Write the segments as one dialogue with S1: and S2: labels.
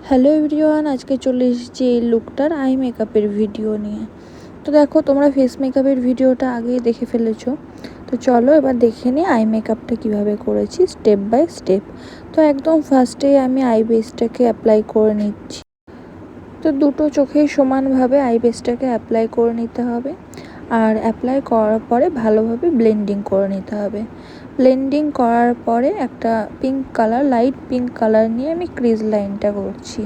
S1: Hello everyone, আজকে চলে এসেছি এই লুকটার আই মেকআপের ভিডিও নিয়ে। তো দেখো, তোমরা ফেস মেকআপের ভিডিওটা আগেই দেখে ফেলেছো। তো চলো এবার দেখে নিই আই মেকআপটা কীভাবে করেছি স্টেপ বাই স্টেপ। তো একদম ফার্স্টেই আমি আই বেসটাকে অ্যাপ্লাই করে নিচ্ছি। তো দুটো চোখেই সমানভাবে আই বেসটাকে অ্যাপ্লাই করে নিতে হবে, আর অ্যাপ্লাই করার পরে ভালোভাবে ব্লেন্ডিং করে নিতে হবে। ব্লেন্ডিং করার পরে একটা pink colour, light pink colour নিয়ে আমি ক্রিজ লাইনটা করছি।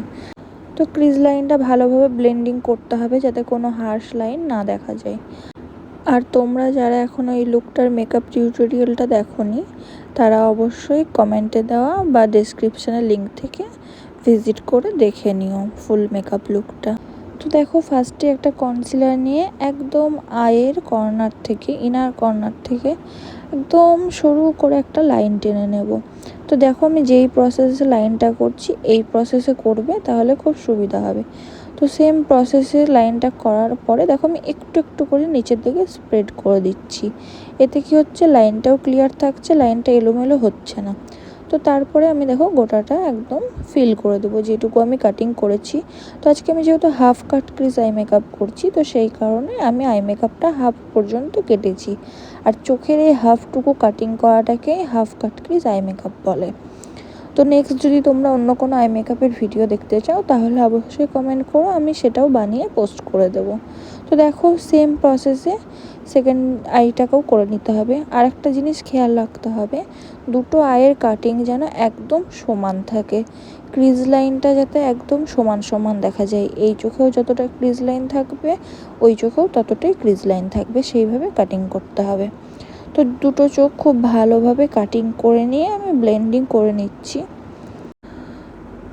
S1: তো ক্রিজ লাইনটা ভালোভাবে ব্লেন্ডিং করতে হবে যাতে কোনো হার্শ লাইন না দেখা যায়। আর তোমরা যারা এখনও এই লুকটার মেকআপ টিউটোরিয়ালটা দেখোনি, তারা অবশ্যই কমেন্টে দেওয়া বা ডেসক্রিপশানে লিঙ্ক থেকে ভিজিট করে দেখে নিও ফুল মেকআপ লুকটা। তো দেখো, ফার্স্টে একটা কনসিলার নিয়ে একদম আইয়ের কর্নার থেকে, ইনার কর্নার থেকে একদম সরু করে একটা লাইন টেনে নেব। তো দেখো, আমি যেই প্রসেসে লাইনটা করছি এই প্রসেসে করবে, তাহলে খুব সুবিধা হবে। তো সেম প্রসেসে লাইনটা করার পরে দেখো আমি একটু একটু করে নিচের দিকে স্প্রেড করে দিচ্ছি। এতে কি হচ্ছে, লাইনটাও ক্লিয়ার থাকছে, লাইনটা এলোমেলো হচ্ছে না। তো তারপরে আমি দেখো গোটাটা একদম ফিল করে দেবো যেটুকু আমি কাটিং করেছি। তো আজকে আমি যেহেতু half cut crease eye makeup করছি, তো সেই কারণে আমি আই মেকআপটা হাফ পর্যন্ত কেটেছি। আর চোখের এই হাফটুকু কাটিং করাটাকে half cut crease eye makeup বলে। তো নেক্সট যদি তোমরা অন্য কোনো আই মেকআপের ভিডিও দেখতে চাও তাহলে অবশ্যই কমেন্ট করো, আমি সেটাও বানিয়ে পোস্ট করে দেবো। তো দেখো, সেম প্রসেসে সেকেন্ড আইটাকেও করে নিতে হবে। আর একটা জিনিস খেয়াল রাখতে হবে, দুটো আইয়ের কাটিং যেন একদম সমান থাকে। ক্রিজ লাইনটা যাতে একদম সমান সমান দেখা যায়, এই চোখেও যতটা ক্রিজ লাইন থাকবে ওই চোখেও ততটাই ক্রিজ লাইন থাকবে, সেইভাবে কাটিং করতে হবে। তো দুটো চোখ খুব ভালোভাবে কাটিং করে নিয়ে আমি ব্লেন্ডিং করে নিচ্ছি।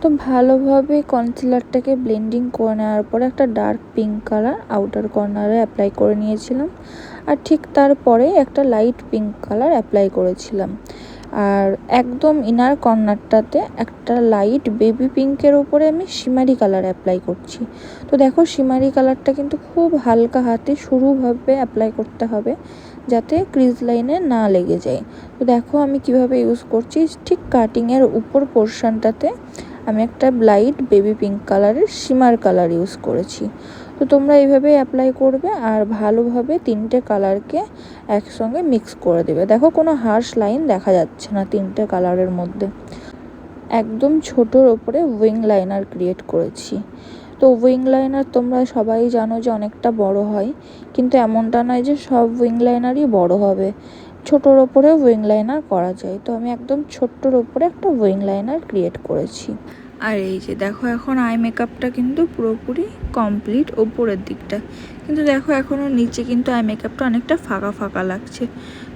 S1: তো ভালোভাবে কনসিলারটাকে ব্লেন্ডিং করে নেওয়ার পরে একটা ডার্ক পিঙ্ক কালার আউটার কর্নারে অ্যাপ্লাই করে নিয়েছিলাম, আর ঠিক তারপরে একটা লাইট পিঙ্ক কালার অ্যাপ্লাই করেছিলাম। আর একদম ইনার কর্নারটাতে একটা লাইট বেবি পিঙ্কের ওপরে আমি শিমারি কালার অ্যাপ্লাই করছি। তো দেখো, শিমারি কালারটা কিন্তু খুব হালকা হাতে সরুভাবে অ্যাপ্লাই করতে হবে যাতে ক্রিজ লাইনে না লেগে যায়। তো দেখো আমি কিভাবে ইউজ করছি, ঠিক কাটিংয়ের উপর পোর্শনটাতে আমি একটা লাইট বেবি পিঙ্ক কালারের শিমার কালার ইউজ করেছি। তো তোমরা এইভাবে অ্যাপ্লাই করবে আর ভালোভাবে তিনটে কালারকে একসঙ্গে মিক্স করে দেবে। দেখো, কোনো হার্শ লাইন দেখা যাচ্ছে না তিনটে কালারের মধ্যে। একদম ছোটোর ওপরে উইং লাইনার ক্রিয়েট করেছি। তো উইং লাইনার তোমরা সবাই জানো যে অনেকটা বড় হয়, কিন্তু এমনটা নয় যে সব উইং লাইনারই বড় হবে, ছোটোর ওপরে উইং লাইনার করা যায়। তো আমি একদম ছোট্টর ওপরে একটা উইং লাইনার ক্রিয়েট করেছি। আর এই যে দেখো, এখন আই মেকআপটা কিন্তু পুরোপুরি কমপ্লিট ওপরের দিকটা, কিন্তু দেখো এখনও নিচে কিন্তু আই মেকআপটা অনেকটা ফাঁকা ফাঁকা লাগছে।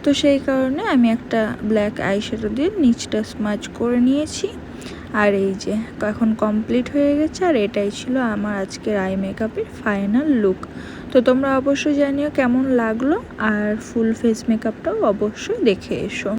S1: তো সেই কারণে আমি একটা ব্ল্যাক আই শ্যাডো দিয়ে নিচটা স্মাচ করে নিয়েছি। আর এই যে এখন কমপ্লিট হয়ে গেছে, আর এটাই ছিল আমার আজকের আই মেকআপের ফাইনাল লুক। তো তোমরা অবশ্যই জানিও কেমন লাগলো, আর ফুল ফেস মেকআপটাও অবশ্যই দেখে এসো।